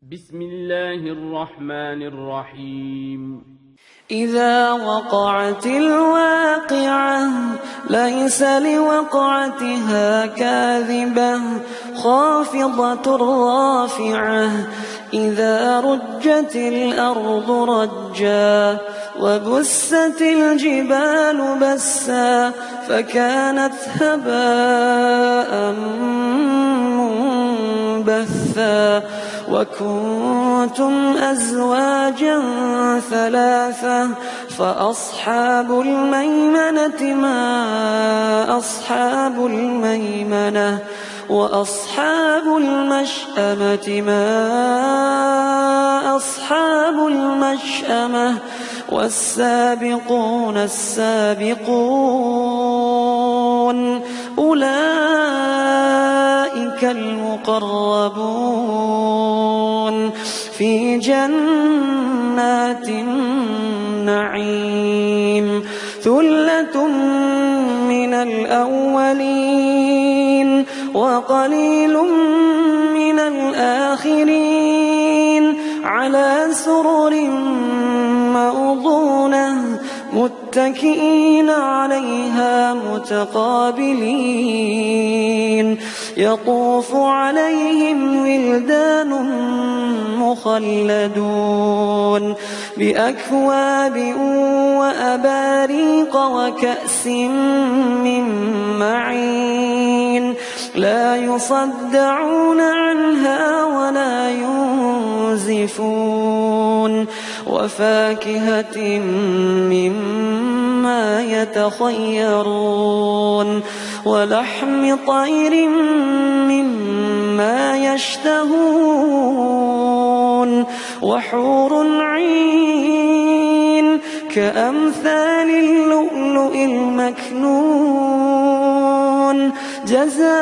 بسم الله الرحمن الرحيم. إذا وقعت الواقعة ليس لوقعتها كاذبة خافضة رافعة إذا رجت الأرض رجا وبست الجبال بسا فكانت هباء منبثا وكنتم أزواجا ثلاثة فأصحاب الميمنة ما أصحاب الميمنة وأصحاب المشأمة ما أصحاب المشأمة والسابقون السابقون أولئك المقربون في جنات النعيم ثلة من الأولين وقليل من الآخرين على سرر موضونة متكئين عليها متقابلين يطوف عليهم ولدان مخلدون بأكواب وأباريق وكأس من معين لا يصدعون عنها ولا ينزفون وفاكهة مما يتخيرون ولحم طير مما يشتهون وحور عين كأمثال اللؤلؤ المكنون جزاء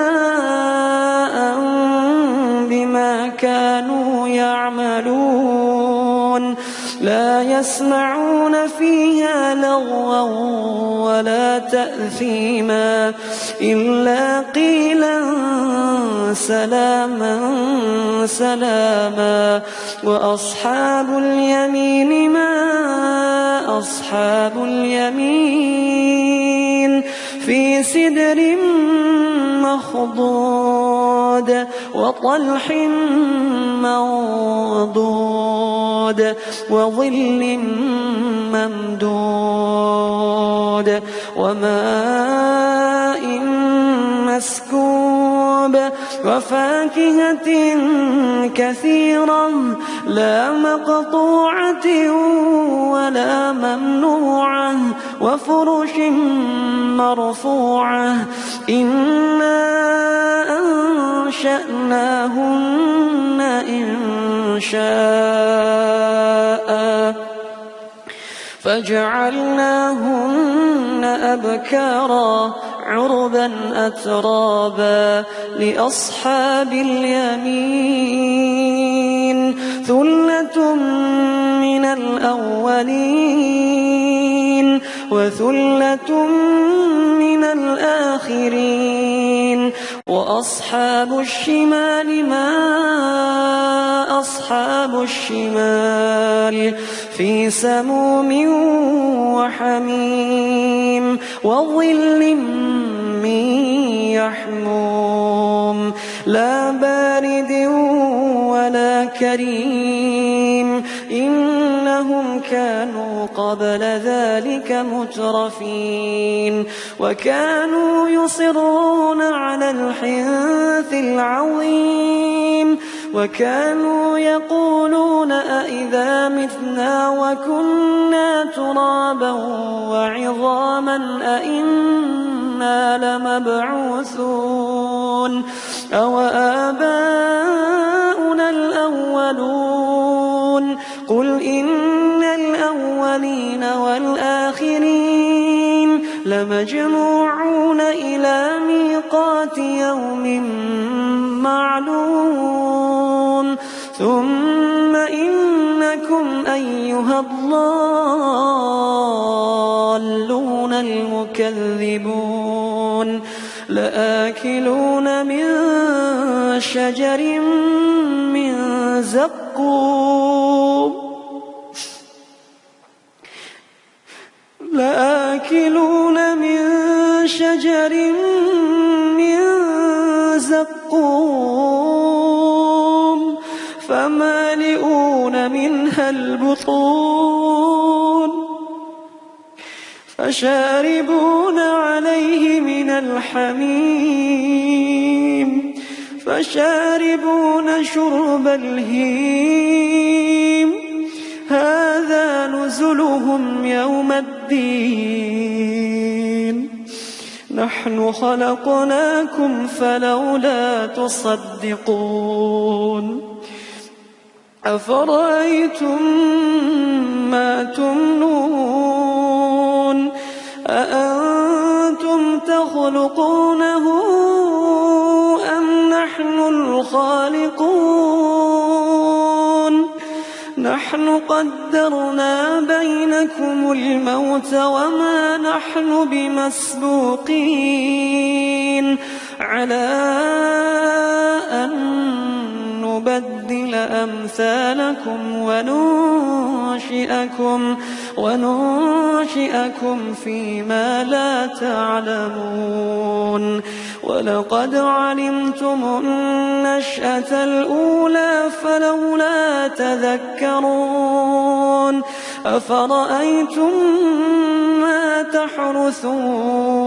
بما كانوا يعملون لا يسمعون فيها لغوا ولا تأثيما إلا قيلا سلاما سلاما وأصحاب اليمين ما أصحاب اليمين في سدر مخضود وطلح منضود وظل ممدود وماء مسكوب وفاكهة كثيرة لا مقطوعة ولا ممنوعة وفرش مرفوعة إنا أنشأناهن إنشاء فجعلناهن أبكارا عربا أترابا لأصحاب اليمين ثلة من الأولين وثلة من الآخرين وأصحاب الشمال ما أصحاب الشمال في سموم وحميم وظل من يحموم لا بارد ولا كريم إنهم كانوا قبل ذلك مترفين وكانوا يصرون على الحنث العظيم وكانوا يقولون أئذا متنا وكنا ترابا وعظاما أئنا لمبعوثون أو آباؤنا الأولون قل إن الأولين والآخرين لمجموعون إلى ميقات يوم معلوم ثم إنكم أيها الضالون المكذبون لآكلون من شجر من زقوم لآكلون من شجر من زقوم فمالئون منها البطون فشاربون عليه من الحميم فشاربون شرب الهيم هذا نزلهم يوم الدين نحن خلقناكم فلولا تصدقون أفرأيتم ما تمنون أأنتم تخلقونه أم نحن الخالقون نحن قدرنا بينكم الموت وما نحن بمسبوقين على أن نبدل أمثالكم وننشئكم فيما لا تعلمون ولقد علمتم النشأة الأولى فلولا تذكرون أفرأيتم ما تحرثون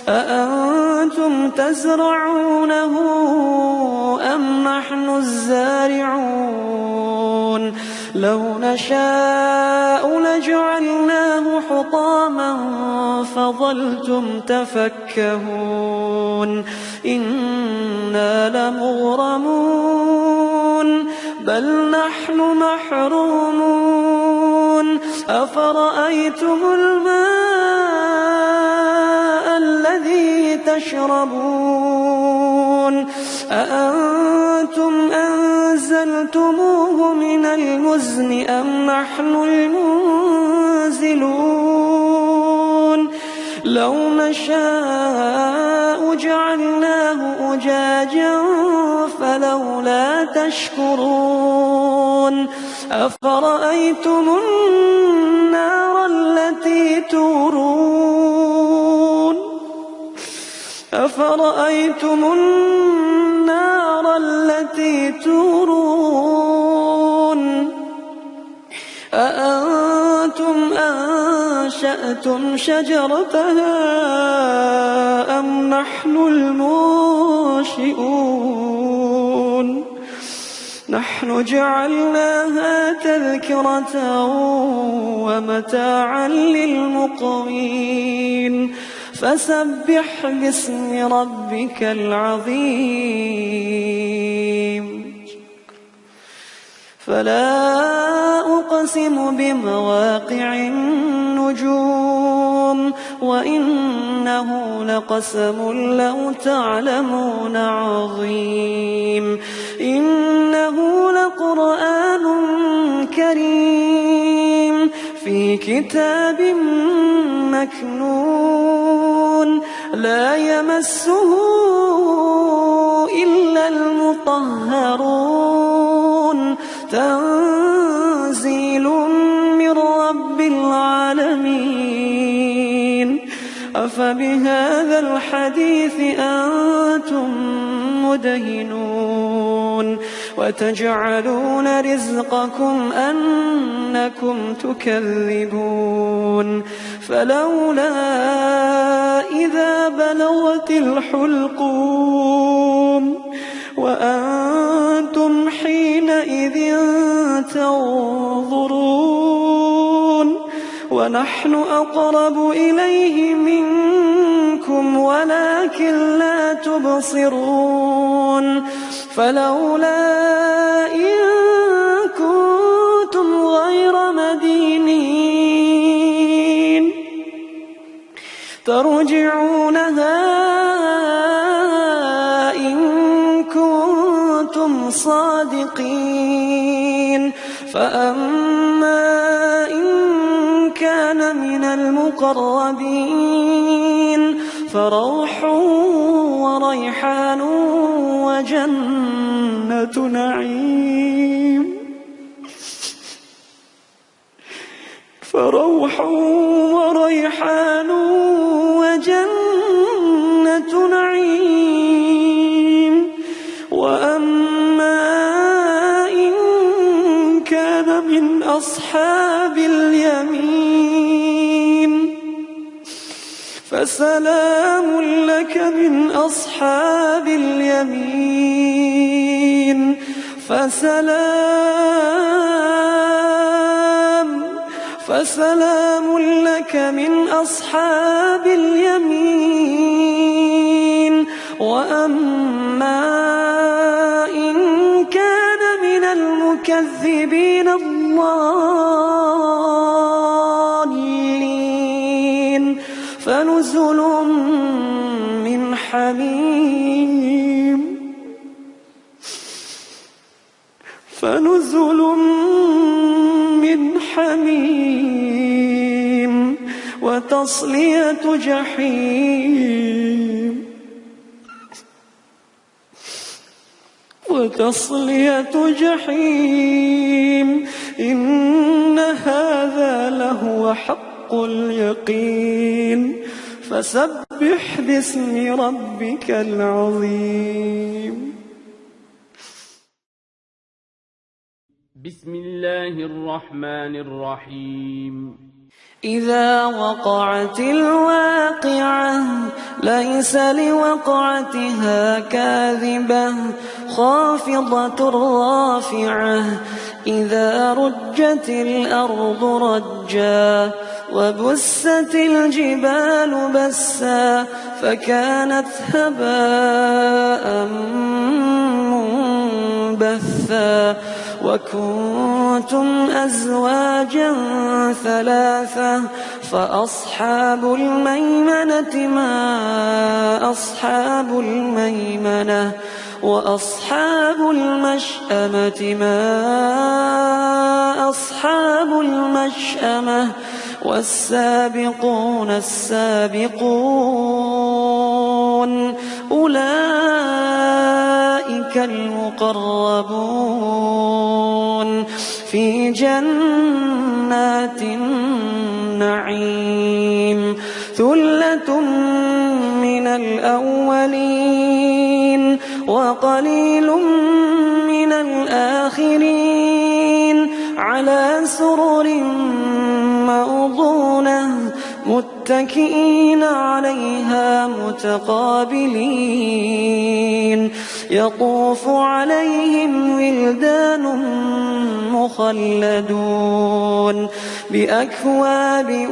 أأنتم تزرعونه أم نحن الزارعون لو نشاء لجعلناه حطاما فظلتم تفكهون إنا لمغرمون بل نحن محرومون أفرأيتم الماء الذي تشربون أأنتم أنزلتموه من المزن أم نحن المنزلون لو نشاء جعلناه أجاجا فلولا تشكرون أفرأيتم النار التي تورون أأنتم أنشأتم شجرتها أم نحن المنشئون نحن جعلناها تذكرة ومتاعا للمقوين فسبح باسم ربك العظيم فلا أقسم بمواقع النجوم وإنه لقسم لو تعلمون عظيم إنه لقرآن كريم في كتاب مكنون لا يمسه إلا المطهرون تنزيل من رب العالمين أفبهذا الحديث أنتم مدهنون وتجعلون رزقكم أنكم تكذبون فلولا إذا بلغت الحلقوم وأنتم حينئذ تنظرون ونحن أقرب إليه منكم ولكن لا تبصرون فلولا إن كنتم غير مدينين ترجعونها إن كنتم صادقين فأما إن كان من المقربين فروح وريحان وجنة جنات نعيم فروح وريحان وجنة نعيم. وأما إن كان من أصحاب اليمين فسلام لك من أصحاب اليمين فسلام لك من أصحاب اليمين. وأما إن كان من المكذبين الضالين فنزل من حميم وتصلية جحيم إن هذا لهو حق اليقين فسبح باسم ربك العظيم. بسم الله الرحمن الرحيم. إذا وقعت الواقعة ليس لوقعتها كاذبة خافضة رافعة إذا رجت الأرض رجا وبست الجبال بسا فكانت هباء منبثا وكنتم أزواجا ثلاثة فأصحاب الميمنة ما أصحاب الميمنة وأصحاب المشأمة ما أصحاب المشأمة والسابقون السابقون أولئك المقربون في جنات النعيم ثلة من الأولين وقليل من الآخرين على سرر موضونة متكئين عليها متقابلين يطوف عليهم ولدان مخلدون بأكواب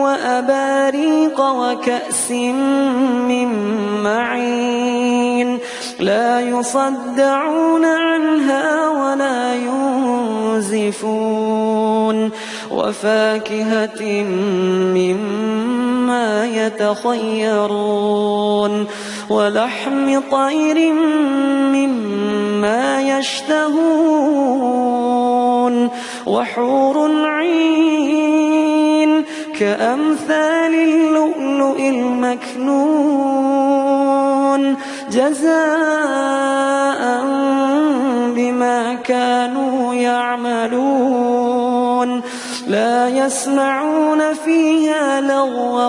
وأباريق وكأس من معين لا يصدعون عنها ولا ينزفون وفاكهة مما يتخيرون ولحم طير مما يشتهون وحور عين كأمثال اللؤلؤ المكنون جزاء بما كانوا يعملون لا يسمعون فيها لغوا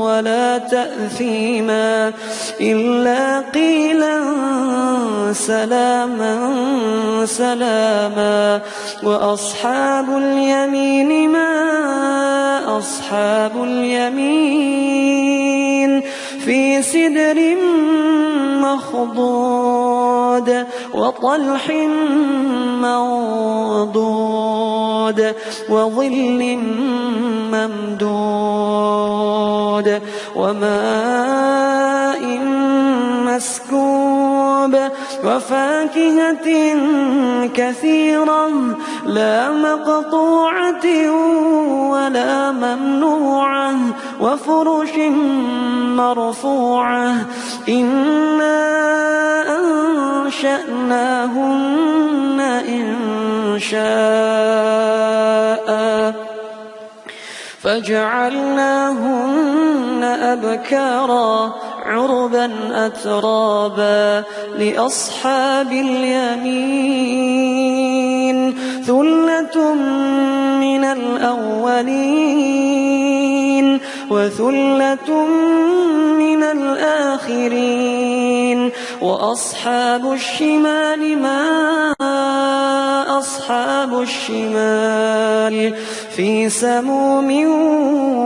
ولا تأثيما إلا قيلا سلاما سلاما وأصحاب اليمين ما أصحاب اليمين في سدر مخضود وطلح منضود وظل ممدود وماء مسكوب وفاكهة كثيرة لا مقطوعة ولا ممنوعة وفرش مرفوعة إنا أنشأناهن إنشاء فجعلناهن أبكارا عربا أترابا لأصحاب اليمين ثلة من الأولين وثلة من الآخرين وأصحاب الشمال ما أصحاب الشمال في سموم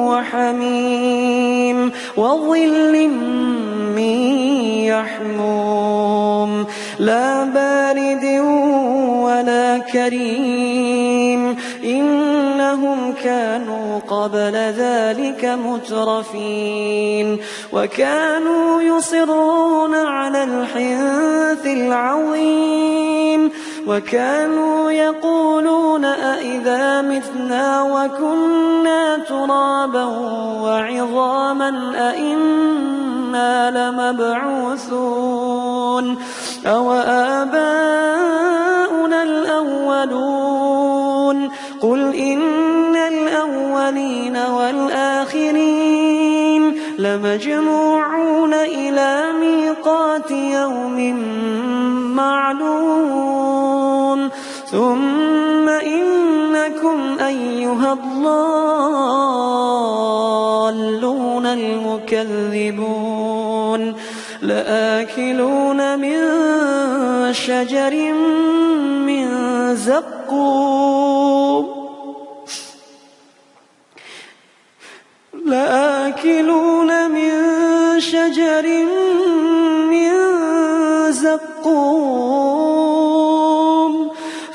وحميم وظل من يحموم لا بارد ولا كريم إنهم كانوا قبل ذلك مترفين وكانوا يصرون على الحنث العظيم وكانوا يقولون أئذا متنا وكنا ترابا وعظاما أئنا لمبعوثون أو آباؤنا الأولون قل إن الأولين والآخرين لمجموعون إلى ميقات يوم معلوم ثم إنكم أيها الضالون المكذبون لآكلون من شجر من زقوم لآكلون من شجر من زقوم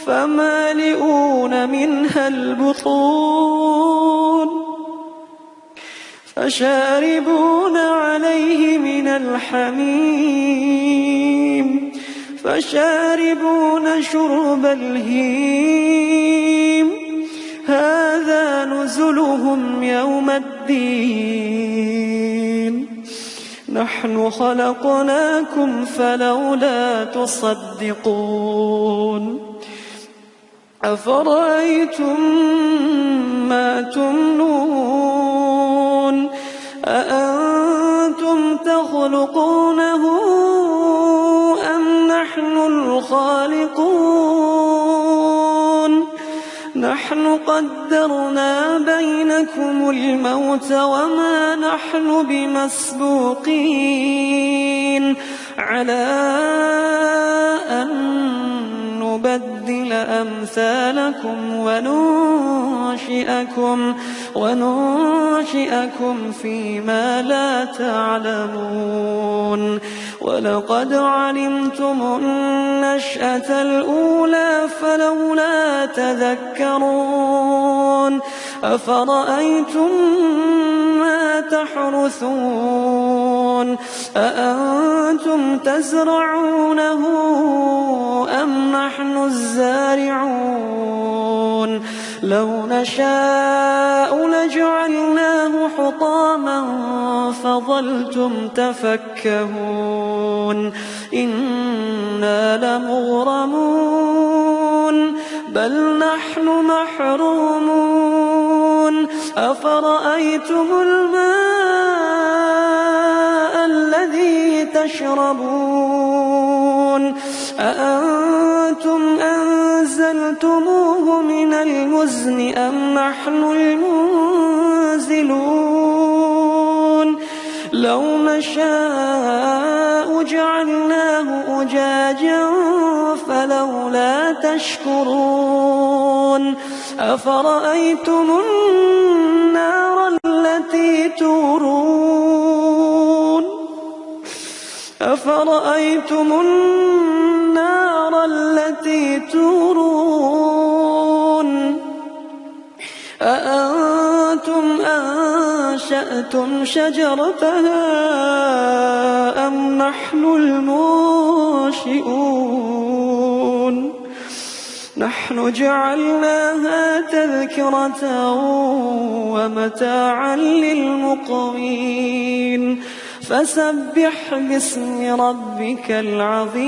فمالئون منها البطون فشاربون عليه من الحميم فشاربون شرب الهيم هذا نزلهم يوم الدين نحن خلقناكم فلولا تصدقون أفرأيتم ما تمنون أأنتم تخلقونه أم نحن الخالقون نحن قدرنا بينكم الموت وما نحن بمسبوقين على أن نبدل أمثالكم وننشئكم فيما لا تعلمون ولقد علمتم النشأة الأولى فلولا تذكرون أفرأيتم ما تحرثون أأنتم تزرعونه أم نحن الزارعون لو نشاء لجعلناه حطاما فظلتم تفكهون إنا لمغرمون بل نحن محرومون أفرأيتم الماء الذي تشربون أأنتم أنزلتموه من المزن أم نحن المنزلون لو نشاء جعلناه أجاجا فلولا تشكرون أفرأيتم النار التي تورون أفرأيتم النار التي تورون أأنتم أنشأتم شجرتها أم نحن المنشئون نحن جعلناها تذكرة ومتاعا للمقوين فسبح باسم ربك العظيم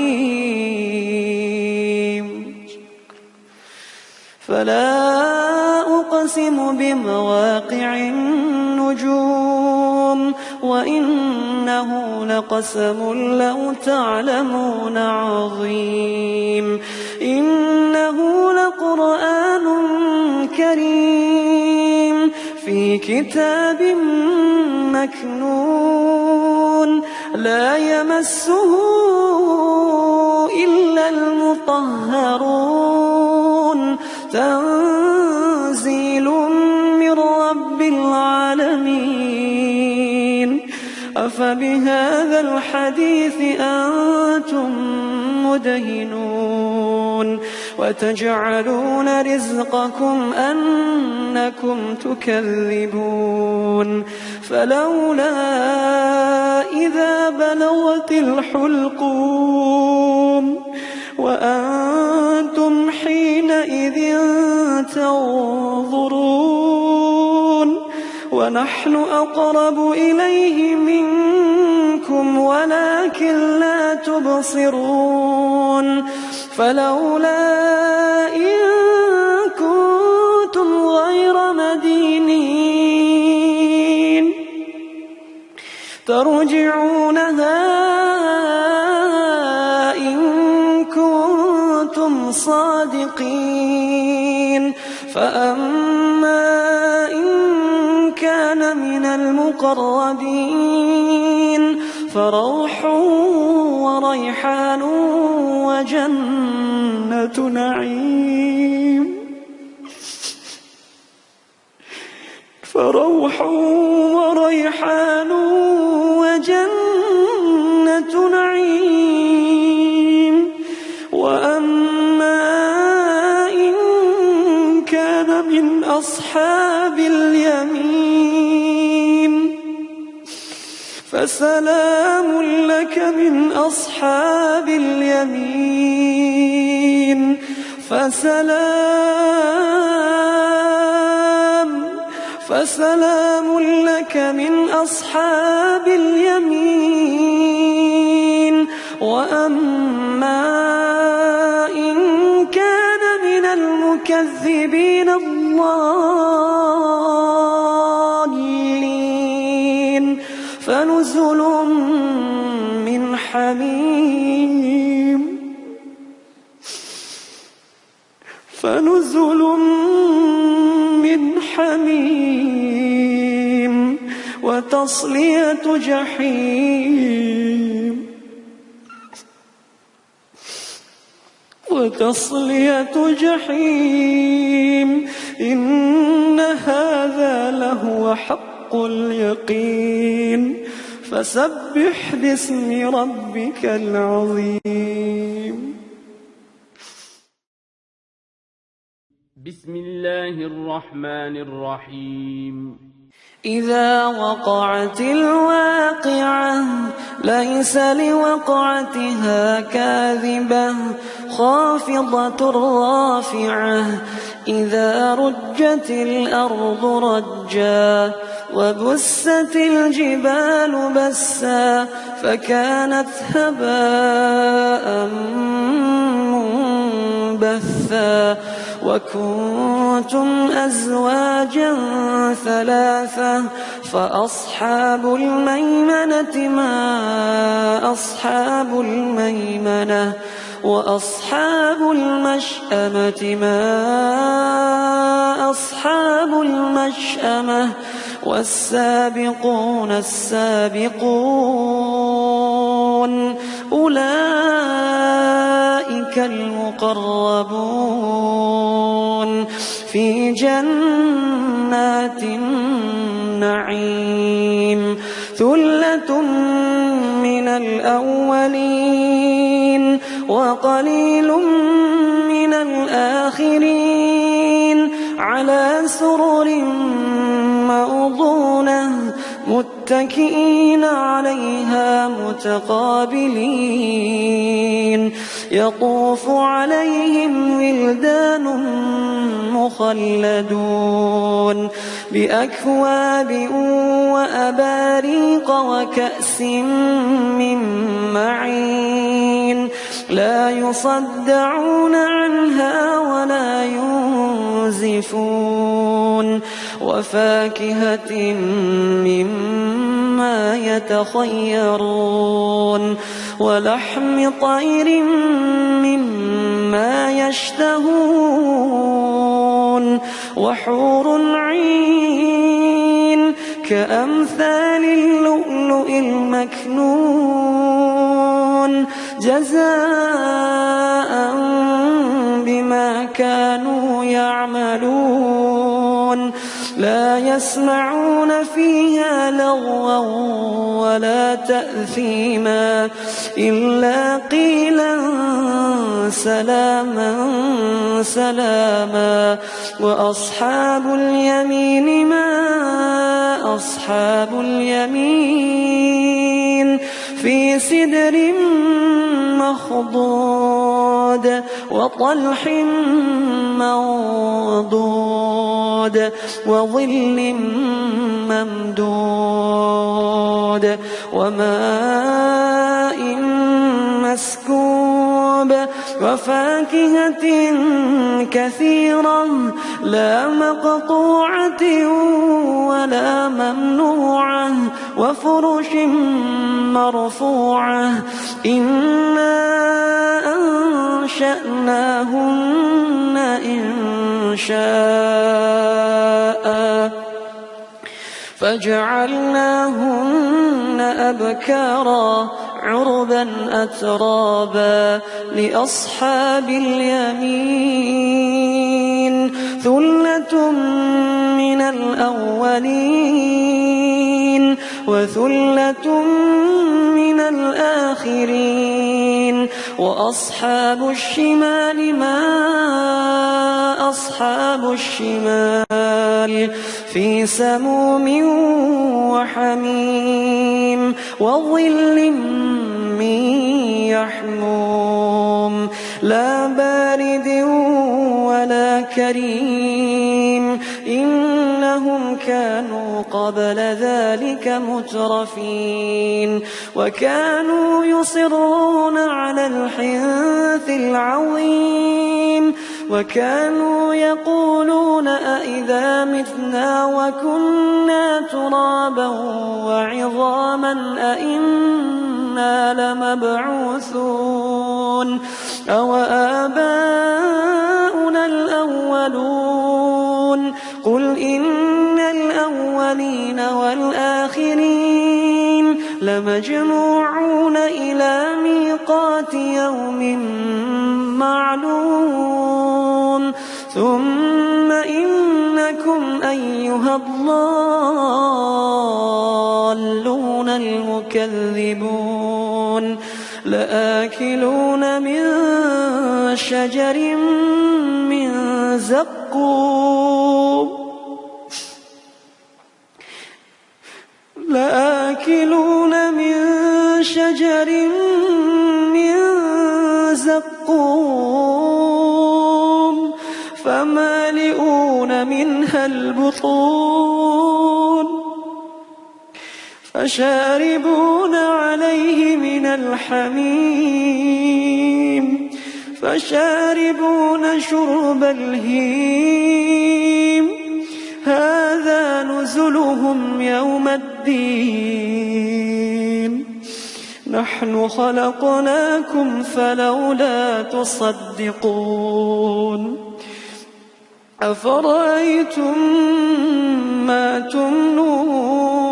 فلا أقسم بمواقع النجوم وإنه لقسم لو تعلمون عظيم إنه لقرآن كريم في كتاب مكنون لا يمسه إلا المطهرون تنزيل من رب العالمين أفبهذا الحديث أنتم مدهنون وتجعلون رزقكم أنكم تكذبون فلولا إذا بلغت الحلقوم وأنتم حينئذ تنظرون ونحن أقرب إليه منكم ولكن لا تبصرون فلولا إن كنتم غير مدينين ترجعونها إن كنتم صادقين فأما إن كان من المقربين فروح وريحان وجنة نعيم فروح وريحان وجنة نعيم وأما إن كان من أصحاب اليمين فسلام لك من أصحاب اليمين فسلام لك من أصحاب اليمين وأما إن كان من المكذبين الضالين فنزل من حميم وتصلية جحيم إن هذا لهو حق اليقين فسبح باسم ربك العظيم بسم الله الرحمن الرحيم إذا وقعت الواقعة ليس لوقعتها كاذبة خافضة رافعة إذا رجت الأرض رجا وبست الجبال بسا فكانت هباء منبثا وكنتم أزواجا ثلاثة فأصحاب الميمنة ما أصحاب الميمنة وأصحاب المشأمة ما أصحاب المشأمة والسابقون السابقون أولئك المقربون في جنات النعيم ثلة من الأولين وقليل من الآخرين على سرر موضونة متكئين عليها متقابلين يطوف عليهم ولدان مخلدون بأكواب وأباريق وكأس من معين لا يصدعون عنها ولا ينزفون وفاكهة مما يتخيرون ولحم طير مما يشتهون وحور عين كأمثال اللؤلؤ المكنون جزاء بما كانوا يعملون لا يسمعون فيها لغوا ولا تأثيما إلا قيلا سلاما سلاما وأصحاب اليمين ما أصحاب اليمين في سدر مخضود وطلح منضود وظل ممدود وماء مسكوب وفاكهة كثيرة لا مقطوعة ولا ممنوعة وفرش مرفوعة إنا أنشأناهن إنشاء فجعلناهن أبكارا عربا أترابا لأصحاب اليمين ثلة من الأولين وثلة من الآخرين وأصحاب الشمال ما أصحاب الشمال في سموم وحميم وظل من يحموم لا بارد ولا كريم إنهم كانوا قبل ذلك مترفين وكانوا يصرون على الحنث العظيم وكانوا يقولون أئذا متنا وكنا ترابا وعظاما أئنا لمبعوثون أو آباؤنا الأولون قل إن الأولين والآخرين لمجموعون إلى ميقات يوم معلوم ثم إنكم أيها الضالون المكذبون لآكلون من شجر من زقوم لآكلون من شجر من زقوم فمالئون منها البطون فشاربون عليه من الحميم فشاربون شرب الهيم هذا نزلهم يوم الدين نحن خلقناكم فلولا تصدقون أفرأيتم ما تمنون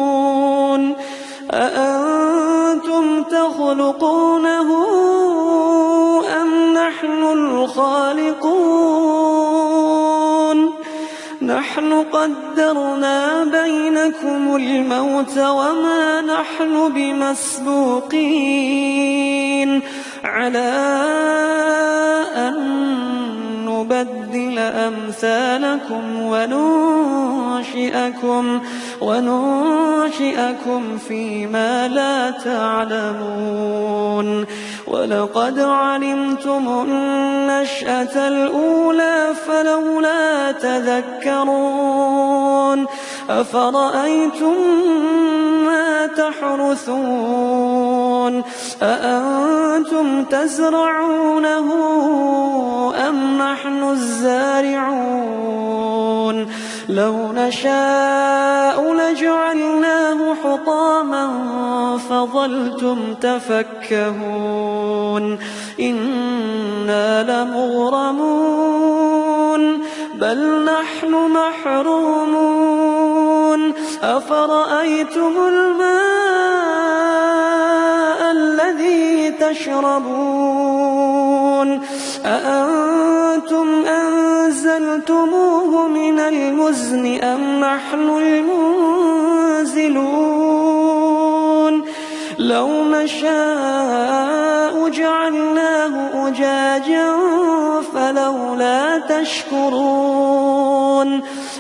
أأنتم تخلقونه أم نحن الخالقون نحن قدرنا بينكم الموت وما نحن بمسبوقين على أن نبدل أمثالكم وننشئكم فيما لا تعلمون ولقد علمتم النشأة الأولى فلولا تذكرون أفرأيتم ما تحرثون أأنتم تزرعونه أم نحن الزارعون لو نشاء لجعلناه حطاما فظلتم تفكهون إنا لمغرمون بل نحن محرومون أفرأيتم الماء الذي تشربون أأنتم أنزلتموه من المزن أم نحن المنزلون لو نشاء جعلناه أجاجا فلولا تشكرون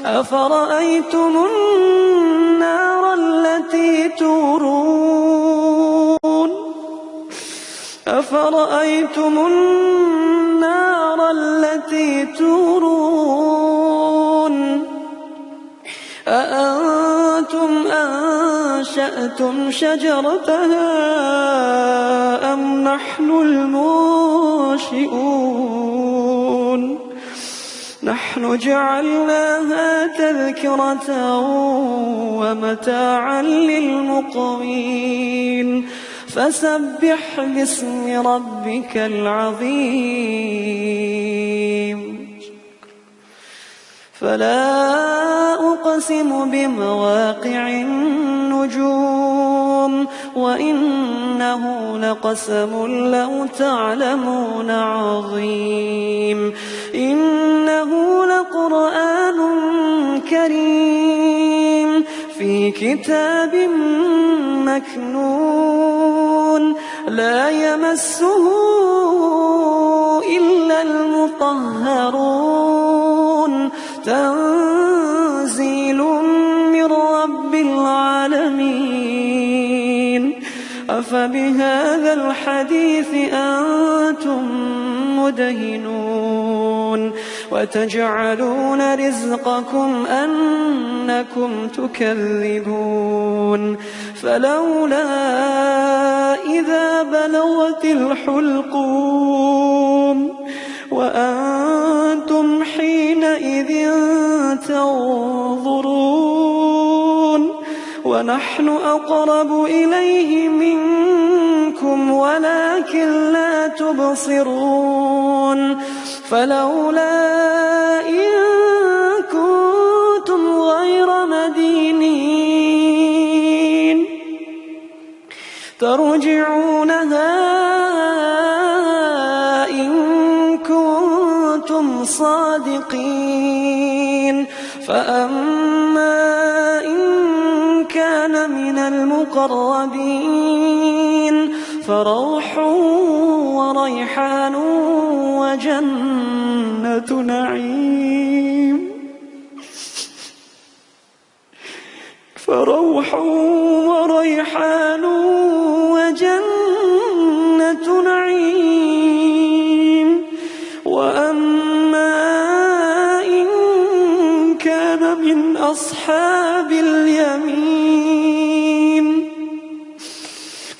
أفرأيتم النار التي تورون أفرأيتم النار التي تورون أأنتم أنشأتم شجرتها أم نحن المنشئون نحن جعلناها تذكرة ومتاعا للمقوين فسبح باسم ربك العظيم فلا أقسم بمواقع النجوم وإنه لقسم لو تعلمون عظيم إنه لقرآن كريم في كتاب مكنون لا يمسه إلا المطهرون تنزيل من رب العالمين أفبهذا الحديث أنتم مدهنون وتجعلون رزقكم أنكم تكذبون فلولا إذا بلغت الحلقوم وأنتم حينئذ تنظرون ونحن أقرب إليه منكم ولكن لا تبصرون فلولا إن كنتم غير مدينين ترجعونها إن كنتم صادقين فأما إن كان من المقربين فروح وريحان وجنة نعيم فروح وريحان وجنة نعيم وأما إن كان من أصحاب اليمين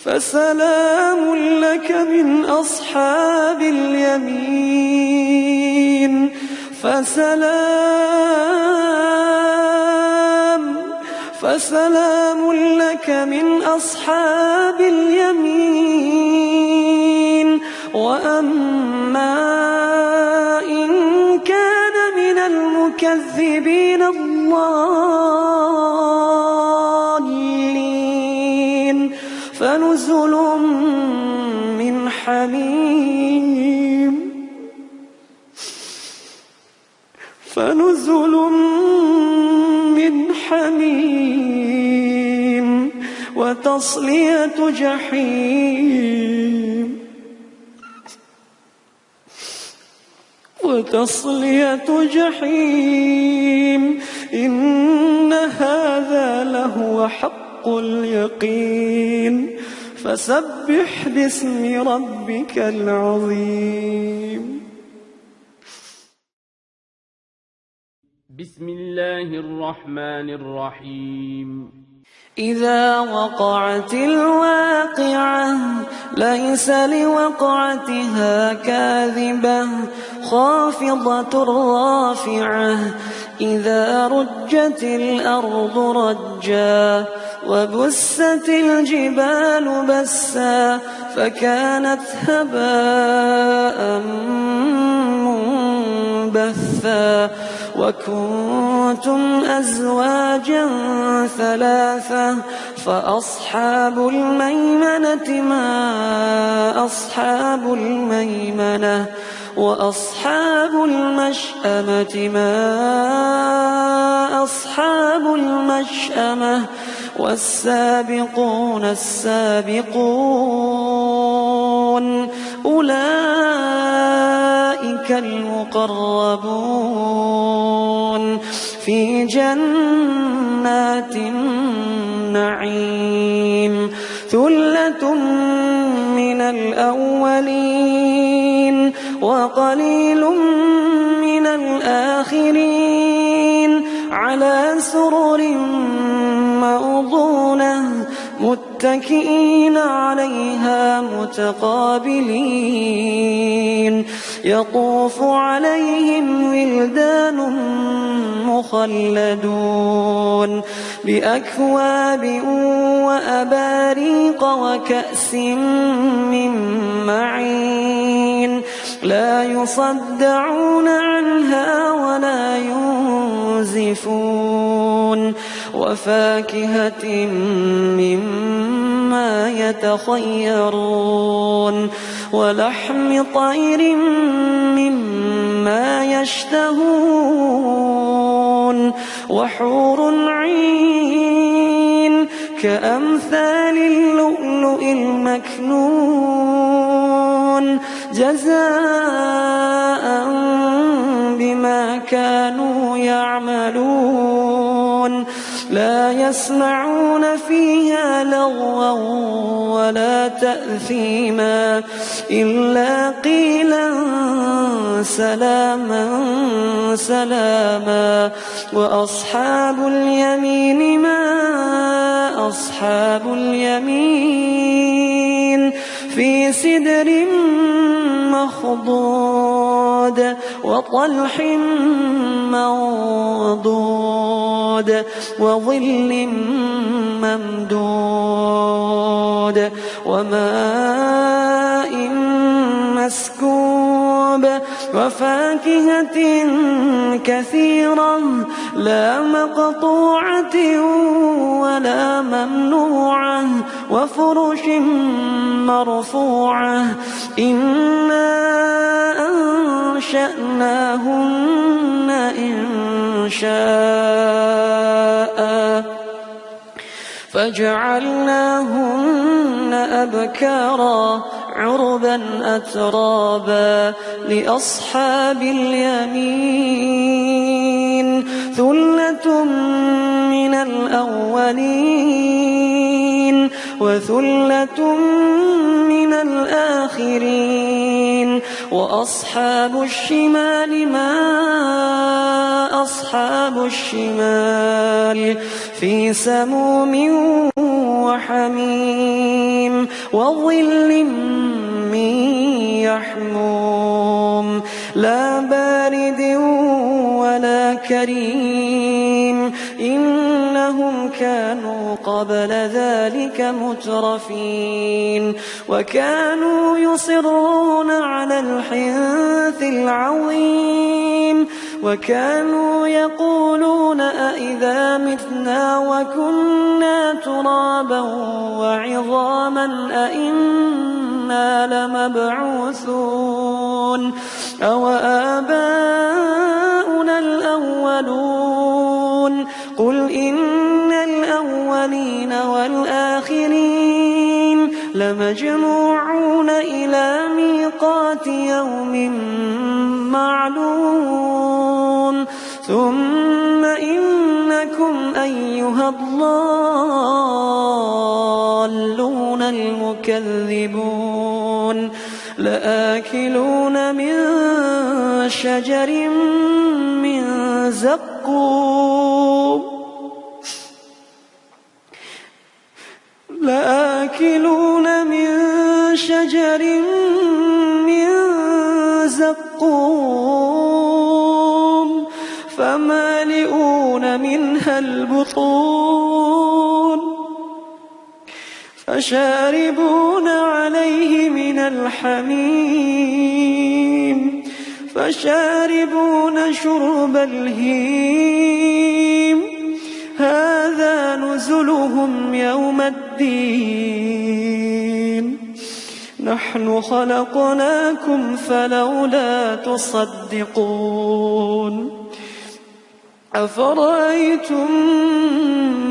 فسلام لك من أصحاب اليمين فسلام لك من أصحاب اليمين وأما إن كان من المكذبين الضالين فنزل من حميم وتصلية جحيم إن هذا لهو حق اليقين فسبح باسم ربك العظيم بسم الله الرحمن الرحيم إذا وقعت الواقعة ليس لوقعتها كاذبة خافضة رافعة إذا رجت الأرض رجا وبست الجبال بسا فكانت هباء منبثا وكنتم أزواجا ثلاثة فأصحاب الميمنة ما أصحاب الميمنة وأصحاب المشأمة ما أصحاب المشأمة والسابقون السابقون أولئك المقربون في جنات النعيم ثلة من الأولين وقليل من الآخرين على سرر موضونة متكئين عليها متقابلين يطوف عليهم ولدان مخلدون بأكواب وأباريق وكأس من معين لا يصدعون عنها ولا ينزفون وفاكهة مما يتخيرون ولحم طير مما يشتهون وحور عين كأمثال اللؤلؤ المكنون جزاء بما كانوا يعملون لا يسمعون فيها لغوا ولا تأثيما إلا قيلا سلاما سلاما وأصحاب اليمين ما أصحاب اليمين في سدر مخضود وطلح منضود وظل ممدود وماء مسكوب وفاكهة كثيرة لا مقطوعة ولا ممنوعة وفرش مرفوعة إنا أنشأناهن إنشاء فجعلناهن أبكارا عربا أترابا لأصحاب اليمين ثلة من الأولين وثلة من الآخرين وأصحاب الشمال ما أصحاب الشمال في سموم وحميم وظل من يحموم لا بارد ولا كريم إنهم كانوا قبل ذلك مترفين وكانوا يصرون على الحنث العظيم وكانوا يقولون أئذا متنا وكنا ترابا وعظاما أئنا لمبعوثون أو آباؤنا الأولون قل إن الأولين والآخرين لمجموعون إلى ميقات يوم معلوم ثم إنكم أيها الضالون المكذبون لآكلون من شجر من زقوم لآكلون من شجر من زقوم فمالئون منها البطون فشاربون عليه من الحميم فشاربون شرب الهيم هذا نزلهم يوم الدين نحن خلقناكم فلولا تصدقون أفرأيتم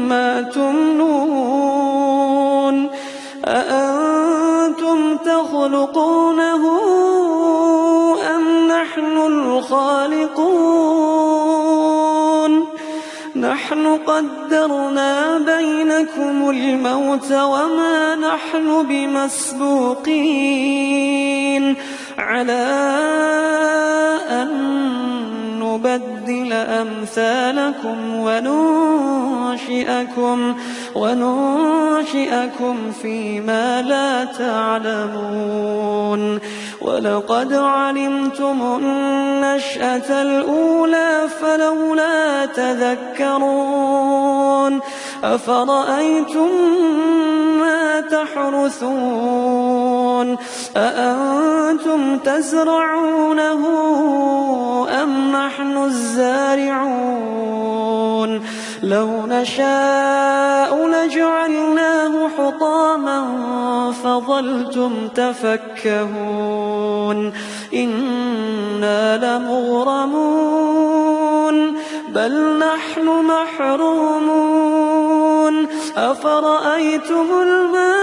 ما تمنون أأنتم تخلقونه أم نحن الخالقون نحن قدرنا بينكم الموت وما نحن بمسبوقين على أن نبدل أمثالكم وننشئكم فيما لا تعلمون ولقد علمتم النشأة الأولى فلولا تذكرون أفرأيتم ما تحرثون أأنتم تزرعونه أم نحن الزارعون لو نشاء لجعلناه حطاما فظلتم تفكهون إنا لمغرمون بل نحن محرومون أفرأيتم الماء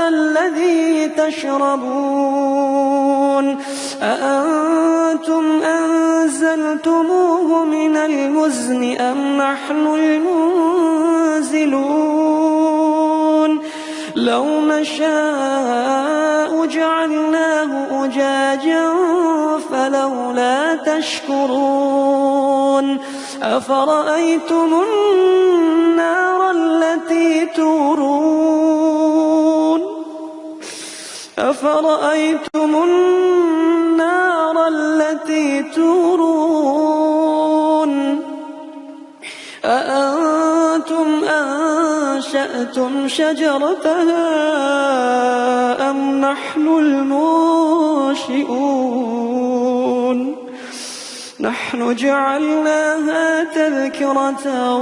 الذي تشربون أأنتم أنزلتموه من المزن أم نحن المنزلون لو نشاء جعلناه أجاجا فلولا تشكرون أفرأيتم النار التي تورون أفرأيتم النار التي تورون أأنتم أنشأتم شجرتها أم نحن المنشئون نحن جعلناها تذكرة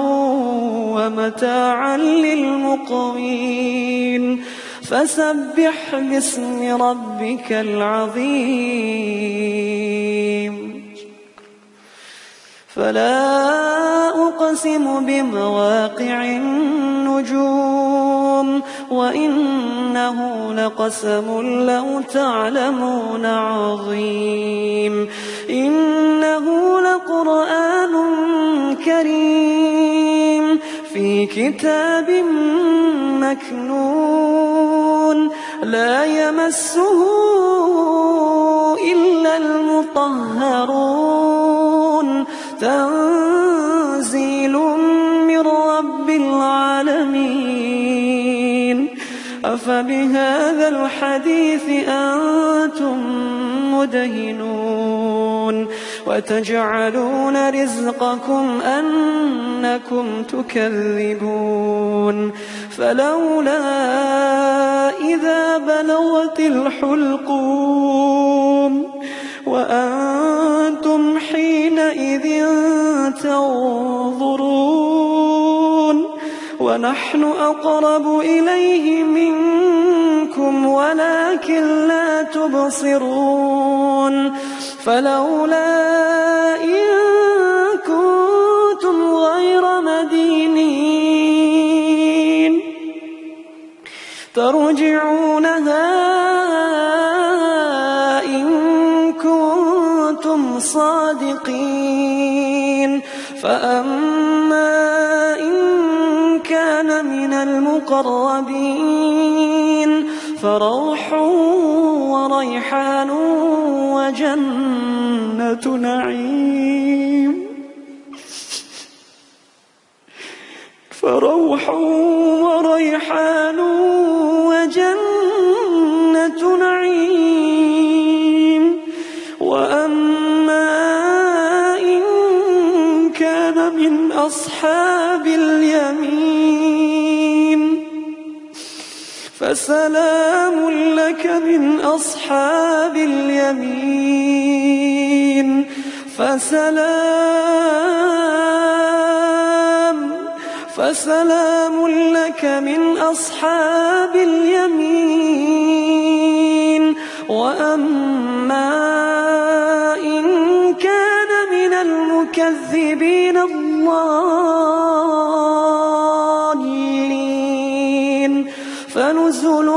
ومتاعا للمقوين فسبح باسم ربك العظيم فلا أقسم بمواقع النجوم وإنه لقسم لو تعلمون عظيم إنه لقرآن كريم في كتاب مكنون لا يمسه إلا المطهرون تنزيل من رب العالمين أفبهذا الحديث أنتم مدهنون وتجعلون رزقكم أنكم تكذبون فلولا إذا بلغت الحلقوم وأنتم حينئذ تنظرون ونحن أقرب إليه منكم ولكن لا تبصرون فلولا إن كنتم غير مدينين ترجعونها إن كنتم صادقين فأما إن كان من المقربين فروح وريحان وجنة نعيم فروح وريحان وجنة نعيم. وأما إن كان من أصحاب اليمين فسلام لك من أصحاب اليمين. فسلام لك من أصحاب اليمين. وأما إن كان من المكذبين الضالين فنزل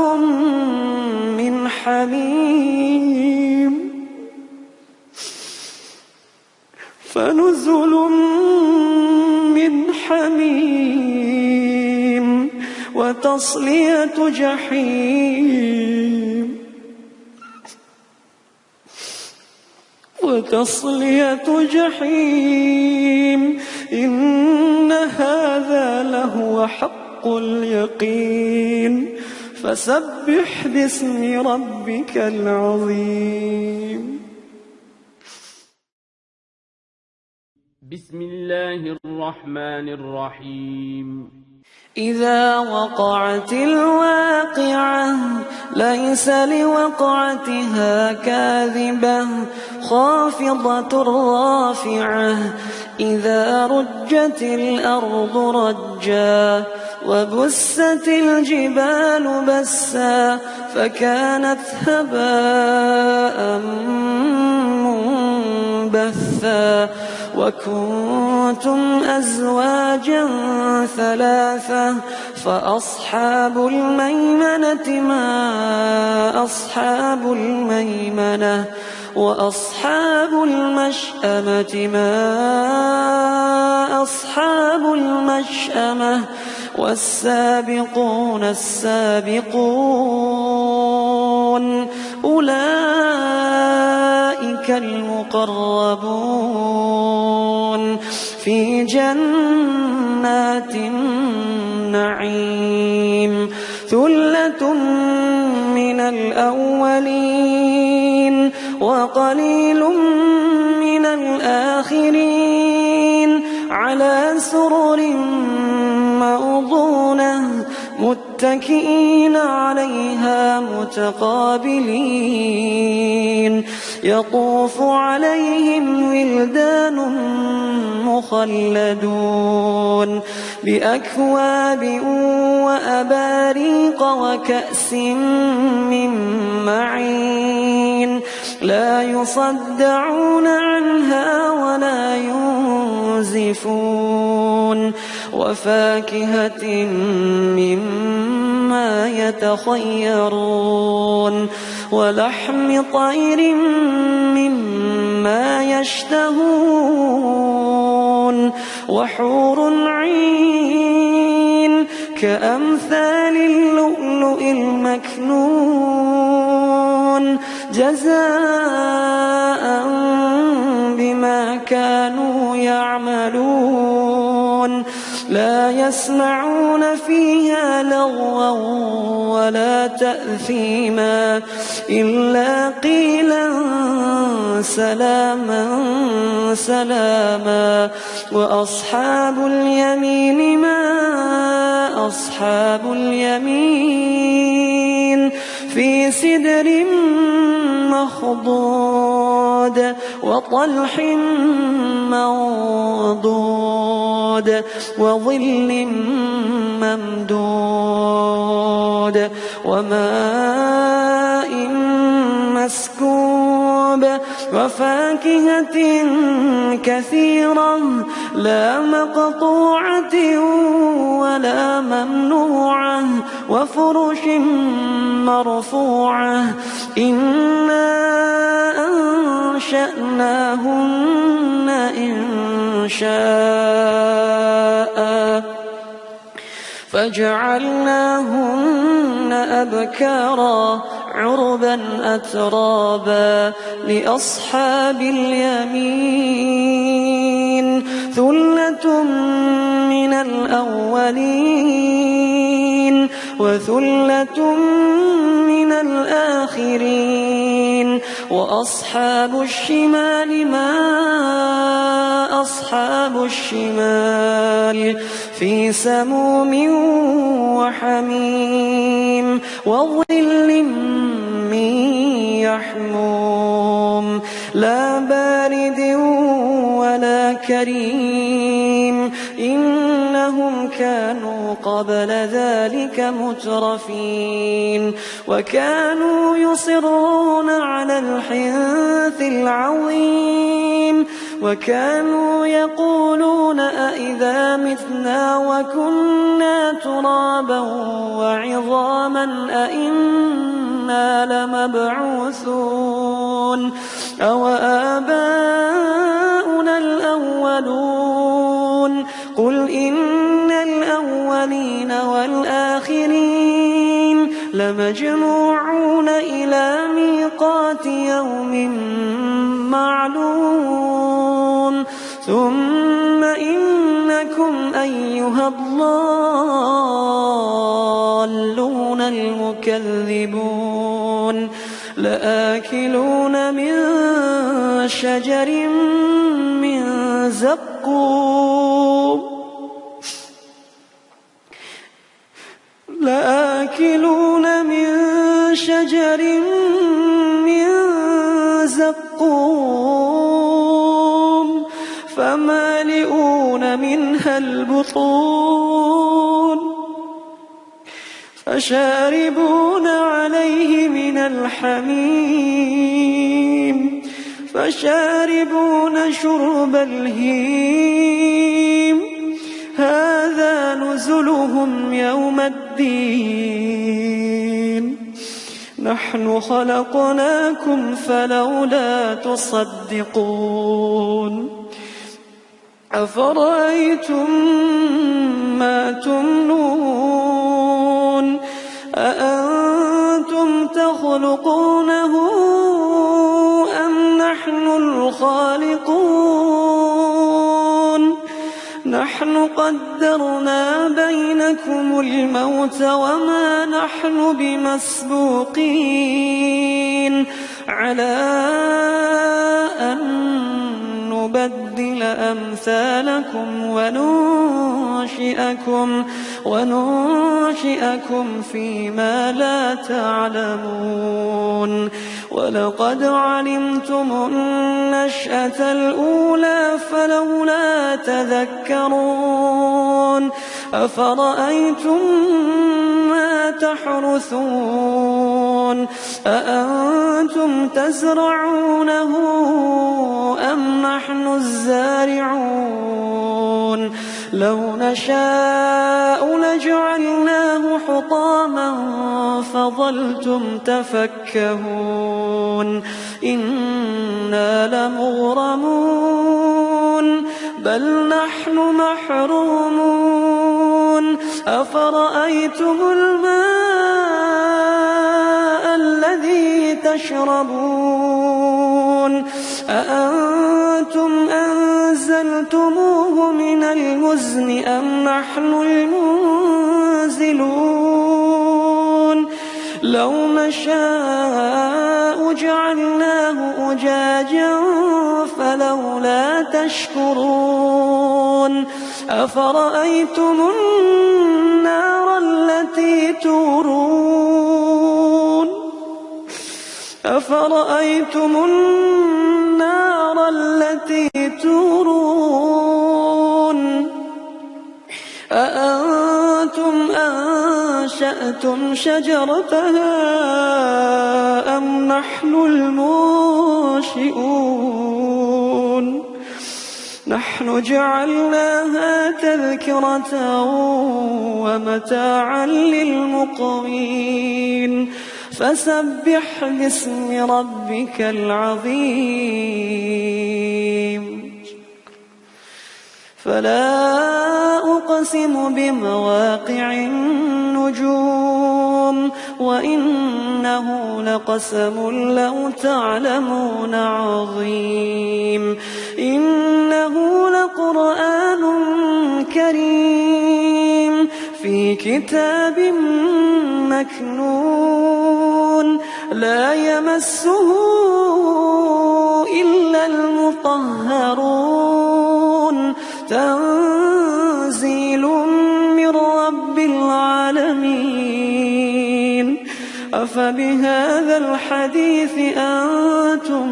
من حميم وتصلية جحيم. إن هذا لهو حق اليقين. فسبح باسم ربك العظيم. بسم الله الرحمن الرحيم. إذا وقعت الواقعة ليس لوقعتها كاذبة خافضة رافعة. إذا رجت الأرض رجا وبست الجبال بسا فكانت هباء منبثا. وكنتم أزواجا ثلاثة فأصحاب الميمنة ما أصحاب الميمنة. وأصحاب المشأمة ما أصحاب المشأمة. والسابقون السابقون أولئك المقربون في جنات النعيم. ثلة من الأولين وقليل من الآخرين على سرر موضونة متكئين عليها متقابلين. يطوف عليهم ولدان مخلدون بأكواب وأباريق وكأس من معين لا يصدعون عنها ولا ينزفون. وفاكهة مما يتخيرون ولحم طير مما يشتهون. وحور عين كأمثال اللؤلؤ المكنون جزاء بما كانوا يعملون. لا يسمعون فيها لغوا ولا تأثيما إلا قيلا سلاما سلاما. وأصحاب اليمين ما أصحاب اليمين في سدر مخضود وطلح منضود وظل ممدود وماء مسكوب وفاكهة كثيرة لا مقطوعة ولا ممنوعة وفرش مرفوعة. إنا أنشأناهن إنشاء فجعلناهن أبكارا عربا أترابا لأصحاب اليمين. ثلة من الأولين وثلة من الآخرين. وأصحاب الشمال ما أصحاب الشمال في سموم وحميم وظل من يحموم لا بارد ولا كريم إنهم كانوا قبل ذلك مترفين وكانوا يصرون على الحنث العظيم وكانوا يقولون أئذا متنا وكنا ترابا وعظاما أئنا لمبعوثون أو آباؤنا الأولون قل إن الأولين والآخرين لمجموعون إلى ميقات يوم معلوم ثم إنكم أيها الضالون المكذبون لآكلون من شجر من زقوم لآكلون من شجر من زقوم فمالئون منها البطون فشاربون عليه من الحميم فشاربون شرب الهيم هذا نزلهم يوم الدين نحن خلقناكم فلولا تصدقون أفرأيتم ما تمنون أأنتم تخلقونه أم نحن الخالقون نحن قدرنا بينكم الموت وما نحن بمسبوقين على أن نبدل أمثالكم وننشئكم فيما لا تعلمون ولقد علمتم النشأة الأولى فلولا تذكرون أفرأيتم ما تحرثون أأنتم تزرعونه أم نحن الزارعون لو نشاء لجعلناه حطاما فظلتم تفكهون إنا لمغرمون بل نحن محرومون أفرأيتم الماء الذي تشربون أأنتم أنزلتموه من المزن أم نحن المنزلون لو نشاء جعلناه أجاجا فلولا تشكرون أفرأيتم النار التي تورون أفرأيتم النار التي تورون أأنتم أنشأتم شجرتها أم نحن المنشئون نحن جعلناها تذكرة ومتاعا للمقوين فسبح باسم ربك العظيم فلا أقسم بمواقع النجوم وإنه لقسم لو تعلمون عظيم إنه لقرآن كريم في كتاب مكنون لا يمسه إلا المطهرون تنزيل من رب العالمين أفبهذا الحديث أنتم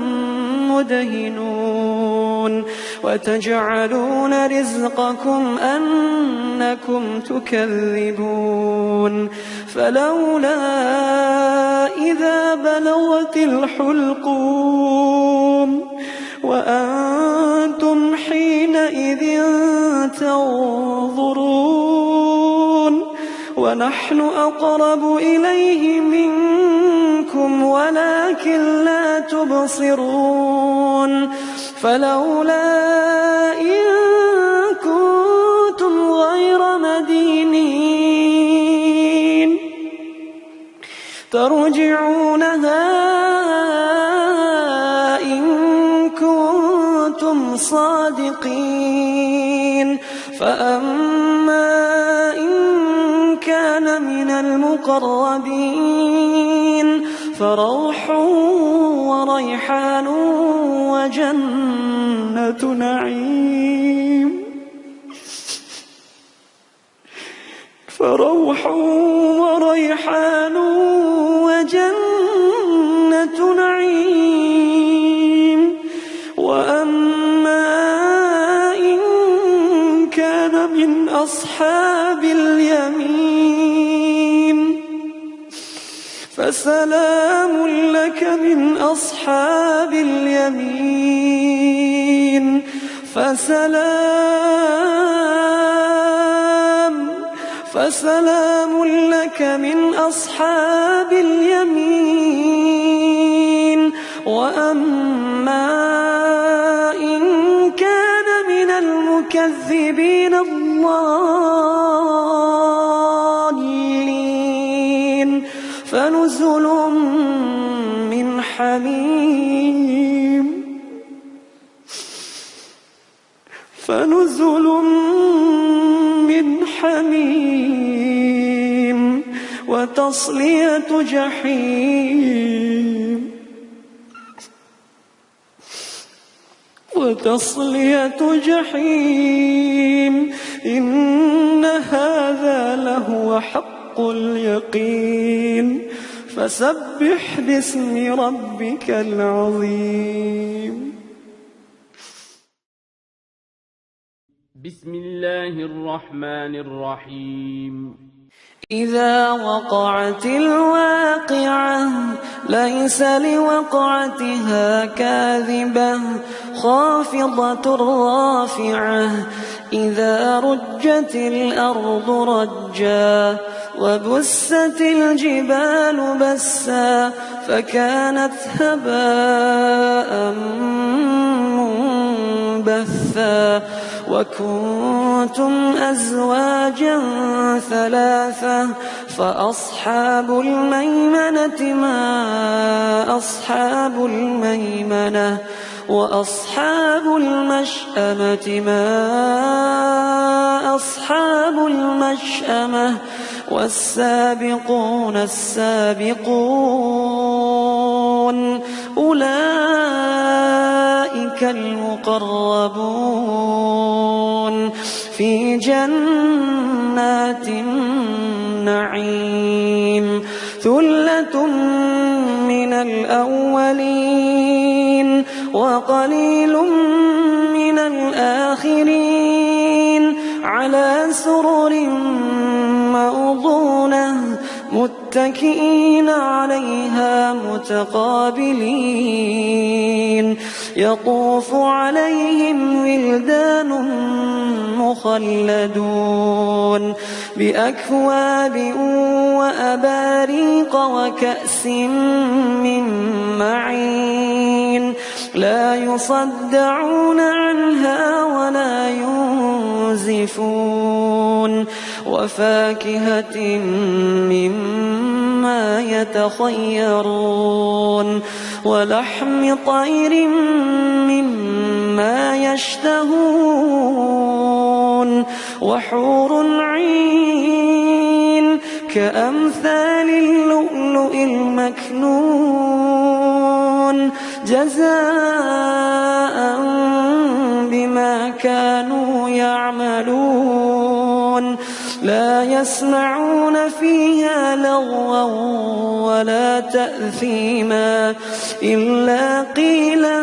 مدهنون وتجعلون رزقكم أنكم تكذبون فلولا إذا بلغت الحلقوم وأنتم حينئذ تنظرون ونحن أقرب إليه منكم ولكن لا تبصرون فلولا إن كنتم غير مدينين ترجعونها إن كنتم صادقين فأما إن كان من المقربين فروح وريحان وجنة نعيم فروح وريحان وجنة نعيم وأما إن كان من أصحاب اليمين فسلام لك من أصحاب اليمين فسلام لك من أصحاب اليمين وأما إن كان من المكذبين الضالين فنزل من حميم وتصلية جحيم إن هذا لهو حق اليقين فسبح باسم ربك العظيم بسم الله الرحمن الرحيم إذا وقعت الواقعة ليس لوقعتها كاذبة خافضة رافعة إذا رجت الأرض رجا وبست الجبال بسا فكانت هباء منبثا وكنتم أزواجا ثلاثة فأصحاب الميمنة ما أصحاب الميمنة وأصحاب المشأمة ما أصحاب المشأمة والسابقون السابقون أولئك المقربون في جنات النعيم ثلة من الأولين وقليل من الآخرين على سرر موضونة متكئين عليها متقابلين يطوف عليهم ولدان مخلدون بأكواب وأباريق وكأس من معين لا يصدعون عنها ولا ينزفون وفاكهة مما يتخيرون ولحم طير مما يشتهون وحور عين كأمثال اللؤلؤ المكنون جزاء بما كانوا يعملون لا يسمعون فيها لغوا ولا تأثيما إلا قيلا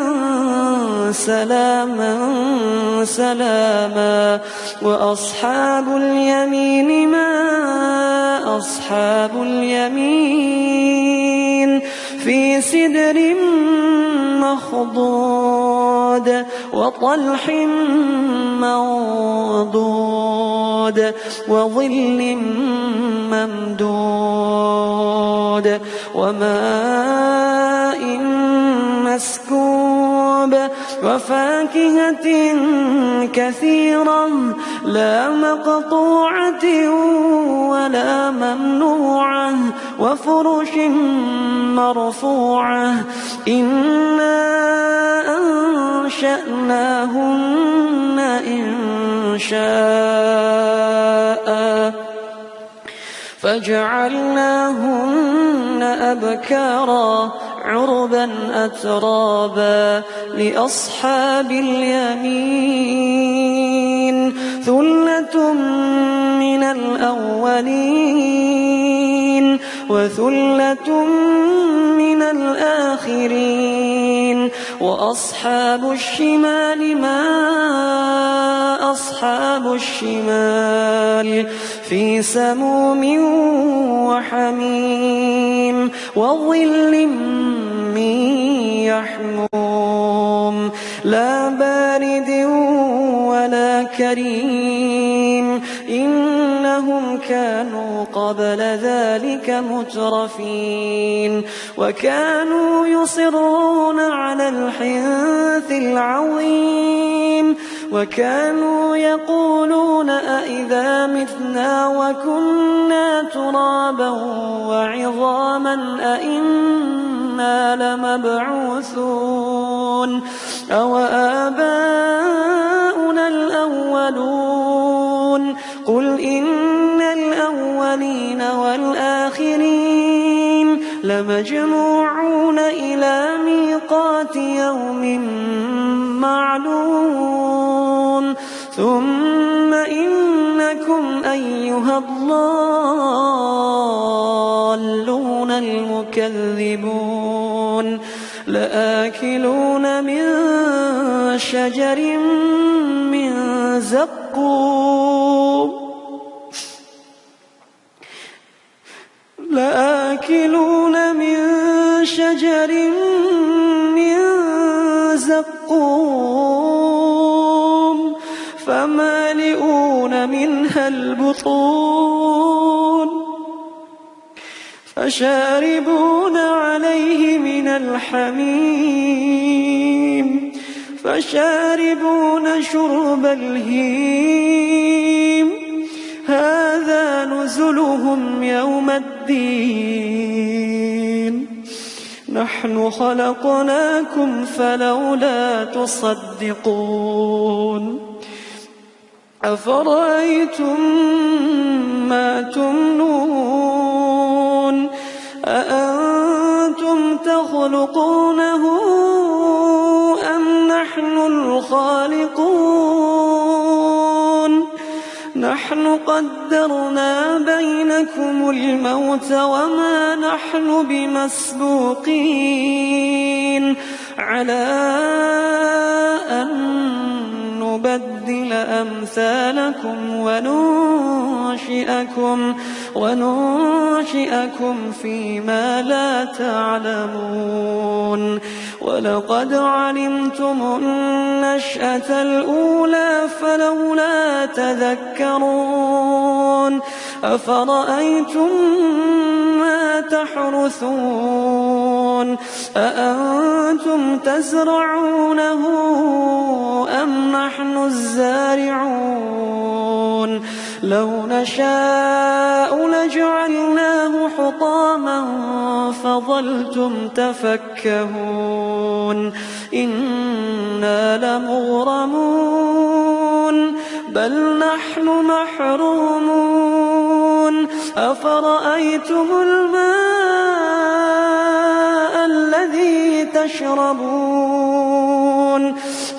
سلاما سلاما وأصحاب اليمين ما أصحاب اليمين في سدر مخضود وطلح منضود وظل ممدود وماء مسكوب وفاكهة كثيرة لا مقطوعة ولا ممنوعة وفرش مرفوعة إنا أنشأناهن إنشاء فجعلناهن أبكارا عربا أترابا لأصحاب اليمين ثلة من الأولين وثلة من الآخرين وأصحاب الشمال ما أصحاب الشمال في سموم وحميم وظل من يحموم لا بارد ولا كريم إنهم كانوا قبل ذلك مترفين وكانوا يصرون على الحنث العظيم وكانوا يقولون أئذا متنا وكنا ترابا وعظاما أئنا لمبعوثون أو آباؤنا الأولون قل إن الأولين والآخرين لمجموعون إلى ميقات يوم معلوم ثم إنكم أيها الضالون المكذبون لآكلون من شجر من زقوم لآكلون من شجر من زقوم فمالئون منها البطون فشاربون عليه من الحميم فشاربون شرب الهيم هذا نزلهم يوم الدين نحن خلقناكم فلولا تصدقون أفرأيتم ما تمنون أأنتم تخلقونه أم نحن الخالقون نحن قدرنا بينكم الموت وما نحن بمسبوقين على أن نبدل أمثالكم وننشئكم فيما لا تعلمون ولقد علمتم النشأة الأولى فلولا تذكرون أفرأيتم ما تحرثون أأنتم تزرعونه أم نحن الزارعون لو نشاء لجعلناه حطاما فظلتم تفكهون إنا لمغرمون بل نحن نحن محرومون أفرأيتم الماء الذي تشربون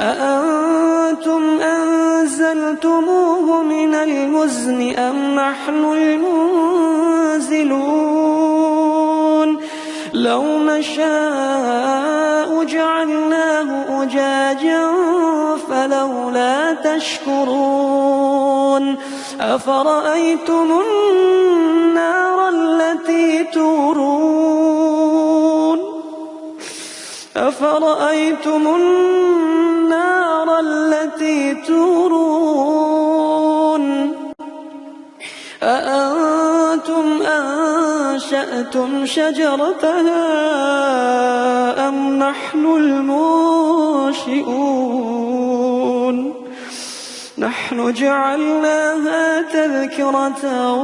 أأنتم أنزلتموه من المزن أم نحن المنزلون لو نشاء جعلناه أجاجا فلولا تشكرون أفرأيتم النار التي تورون أأنتم أنشأتم شجرتها أم نحن المنشئون نحن جعلناها تذكرة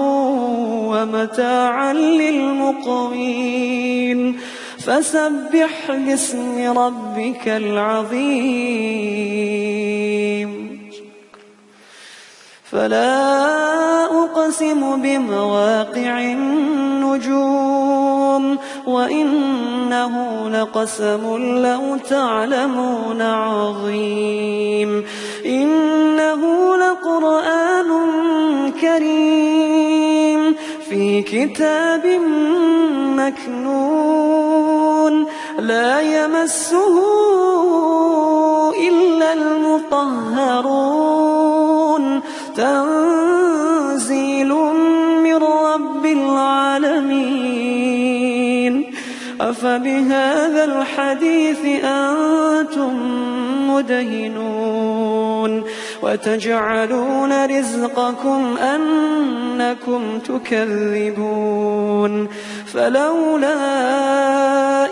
ومتاعا للمقوين فسبح باسم ربك العظيم فلا أقسم بمواقع النجوم وإنه لقسم لو تعلمون عظيم إنه لقرآن كريم في كتاب مكنون لا يمسه إلا المطهرون تنزيل من رب العالمين أفبهذا الحديث أنتم مدهنون وتجعلون رزقكم أنكم تكذبون فلولا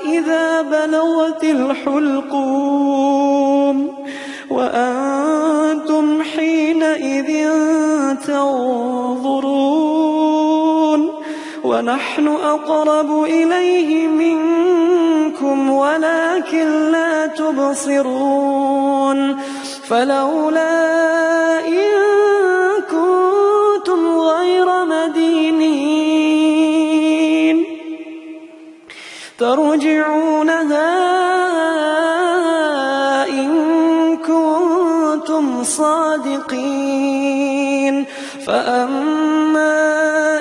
إذا بلغت الحلقوم وأنتم حينئذ تنظرون ونحن أقرب إليه منكم ولكن لا تبصرون فلولا إن كنتم غير مدينين ترجعونها إن كنتم صادقين فأما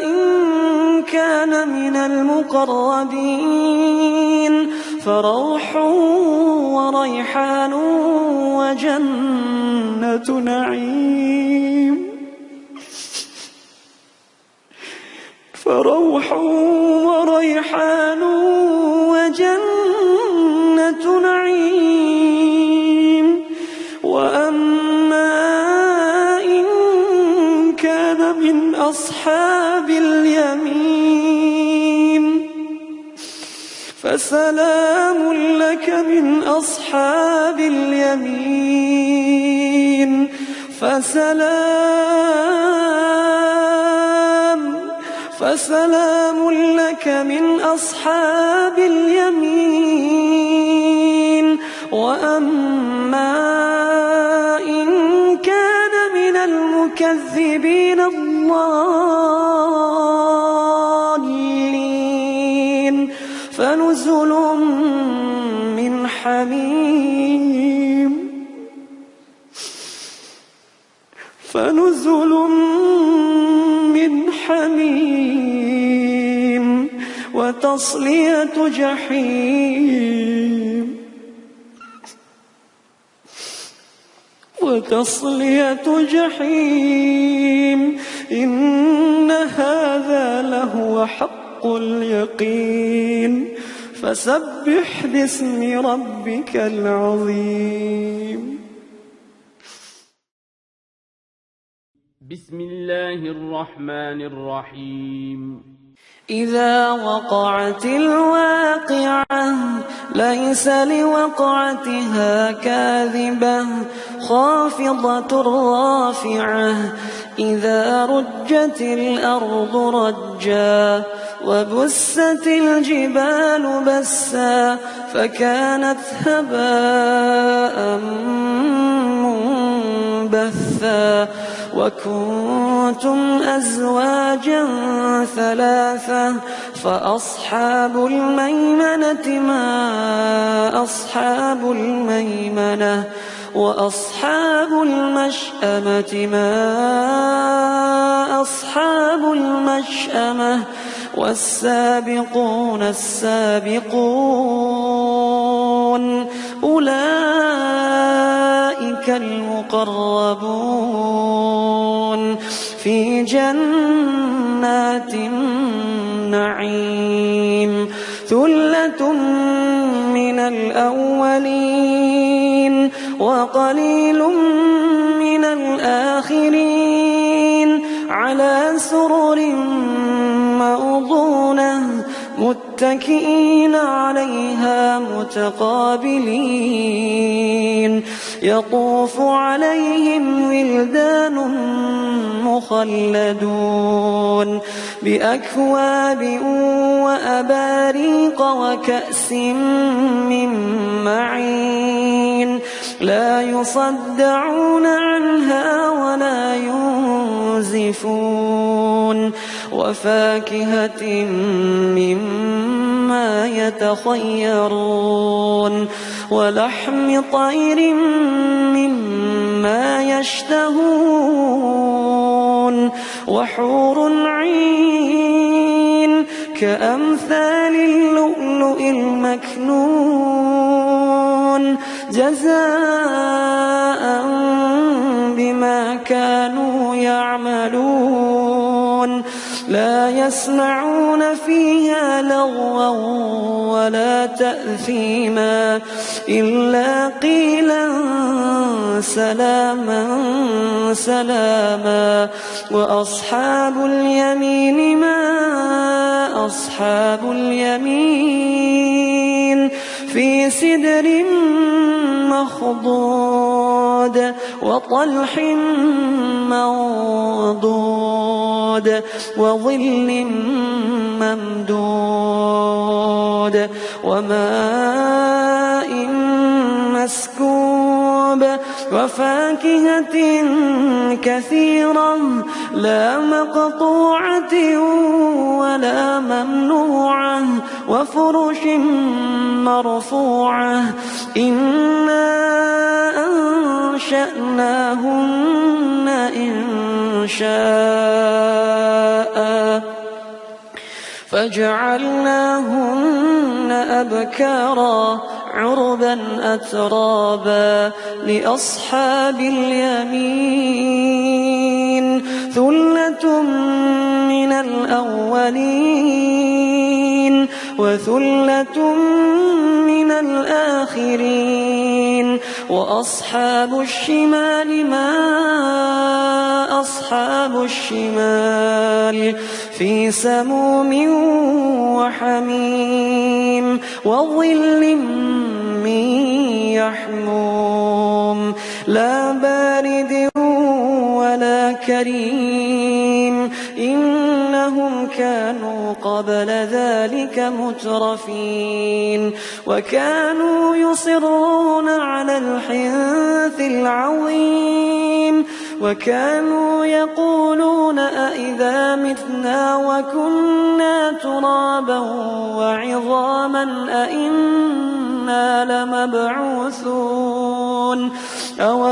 إن كان من المقربين فروح وريحان وجنة نعيم وأما إن كان من أصحاب اليمين فسلام لك من أصحاب اليمين فسلام لك من أصحاب اليمين وأما إن كان من المكذبين الضالين فنزل من حميم وتصلية جحيم إن هذا لهو حق اليقين فسبح باسم ربك العظيم بسم الله الرحمن الرحيم إذا وقعت الواقعة ليس لوقعتها كاذبة خافضة رافعة إذا رجت الأرض رجا وبست الجبال بسا فكانت هباء بثا وكنتم أزواجا ثلاثة فأصحاب الميمنة ما أصحاب الميمنة وأصحاب المشأمة ما أصحاب المشأمة والسابقون السابقون أولئك المقربون في جنات النعيم ثلة من الأولين وقليل من الآخرين على سرر موضونة متكئين عليها متقابلين يطوف عليهم ولدان مخلدون بأكواب وأباريق وكأس من معين لا يصدعون عنها ولا ينزفون وفاكهة مما يتخيرون ولحم طير مما يشتهون وحور عين كأمثال اللؤلؤ المكنون جزاء بما كانوا يعملون لا يسمعون فيها لغوا ولا تأثيما إلا قيلا سلاما سلاما وأصحاب اليمين ما أصحاب اليمين في سدر مخضود وطلح منضود وظل ممدود وماء مسكوب وفاكهة كثيرة لا مقطوعة ولا ممنوعة وفرش مرفوعة إنا أنشأناهن إنشاء فجعلناهن أبكارا عربا أترابا لأصحاب اليمين ثلة من الأولين وثلة من الآخرين وأصحاب الشمال ما أصحاب الشمال في سموم وحميم وظل من يحموم لا بارد ولا كريم إنهم كانوا قبل ذلك مترفين وكانوا يصرون على الحنث العظيم وكانوا يقولون أئذا متنا وكنا ترابا وعظاما أئنا لمبعوثون أو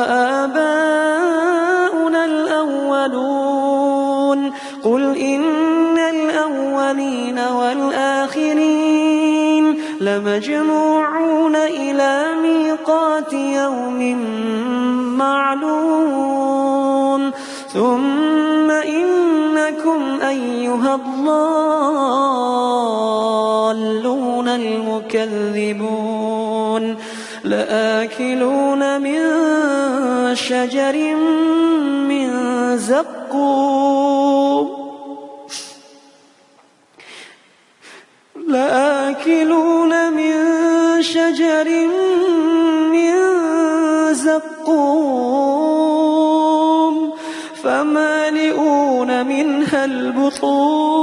آباؤنا الأولون قل إن الأولين والآخرين لمجموعون إلى ميقات يوم معلوم ثم إنكم أيها الضالون المكذبون لآكلون من شجر من زقوم لآكلون من شجر من زقوم فمالئون منها البطون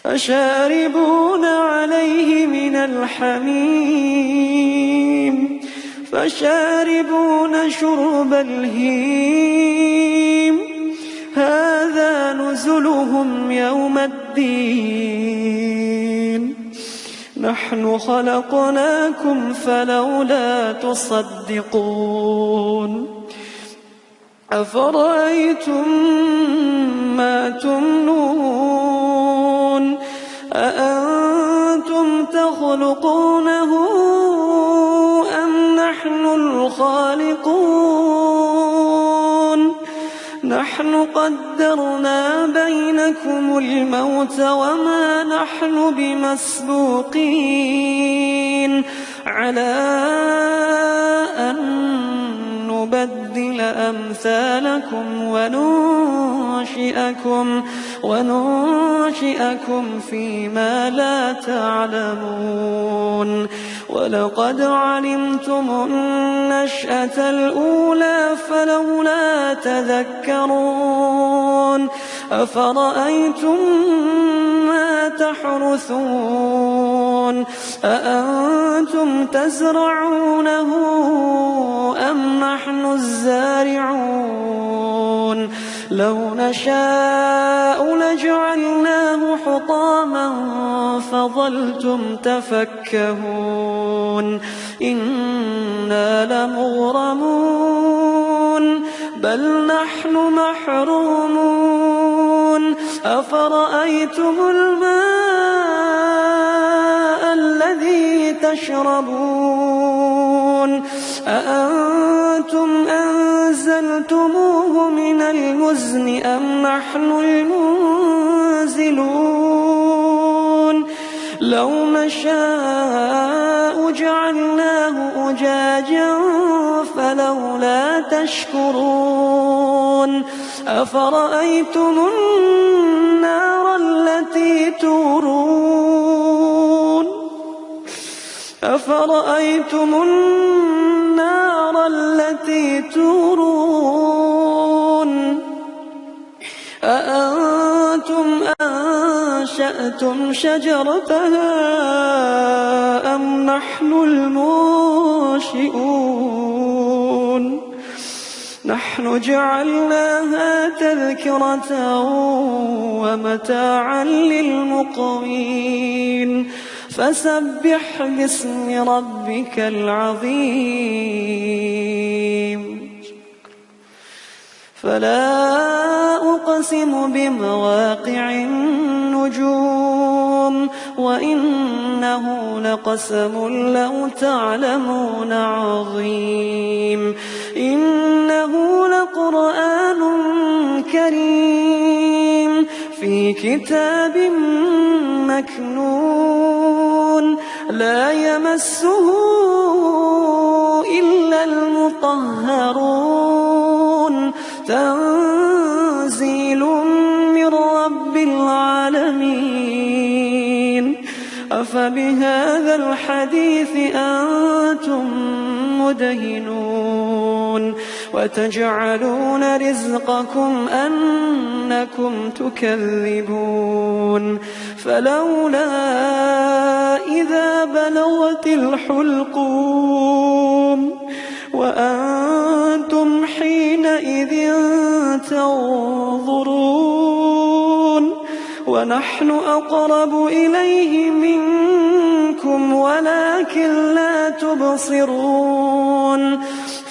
فشاربون عليه من الحميم فشاربون شرب الهيم هذا نزلهم يوم الدين نحن خلقناكم فلولا تصدقون أفرأيتم ما تمنون أأنتم تخلقونه أم نحن الخالقون نحن قدرنا بينكم الموت وما نحن بمسبوقين على أن نبدل أمثالكم وننشئكم فيما لا تعلمون ولقد علمتم النشأة الأولى فلولا تذكرون أفرأيتم ما تحرثون أأنتم تزرعونه أم نحن الزارعون لو نشاء لجعلناه حطاما فظلتم تفكهون إنا لمغرمون بل نحن محرومون أفرأيتم الماء الذي تشربون أأنتم أنزلتموه من المزن أم نحن المنزلون لو نشاء جعلناه أجاجا فلولا تشكرون أفرأيتم النار التي تورون أأنتم أنشأتم شجرتها أم نحن المنشئون نحن جعلناها تذكرة ومتاعا للمقوين فسبح باسم ربك العظيم فلا أقسم بمواقع النجوم وإنه لقسم لو تعلمون عظيم إنه لقرآن كريم في كتاب مكنون لا يمسه إلا المطهرون تنزيل من رب العالمين أفبهذا الحديث أنتم مدهنون وتجعلون رزقكم أنكم تكذبون فلولا إذا بلغت الحلقوم وأنتم حينئذ تنظرون ونحن أقرب إليه منكم ولكن لا تبصرون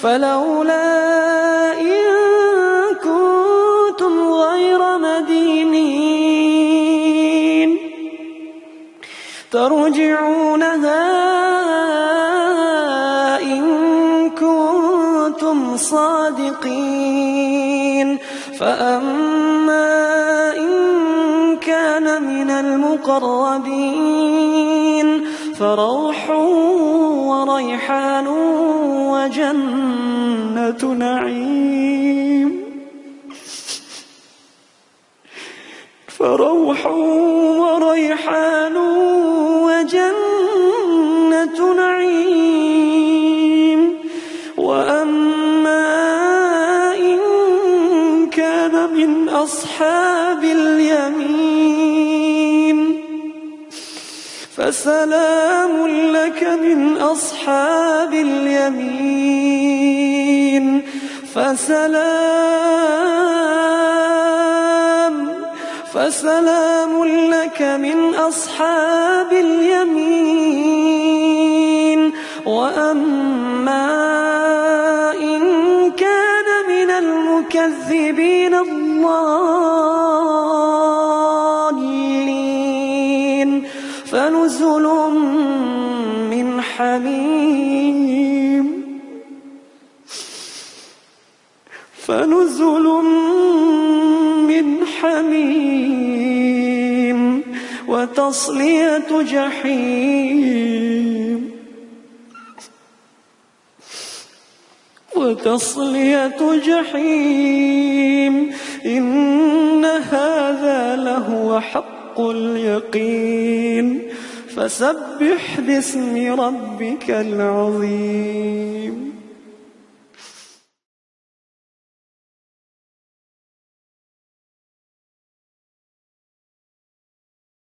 فلولا إن كنتم غير مدينين ترجعونها إن كنتم صادقين فأما إن كان من المقربين فروح وريحان وجنة نعيم فروح وريحان وجنة نعيم وأما إن كان من أصحاب اليمين فسلام لك من أصحاب اليمين فسلام لك من أصحاب اليمين. وأما إن كان من المكذبين الضالين فنزل من حميم وتصلية جحيم إن هذا لهو حق اليقين فسبح باسم ربك العظيم.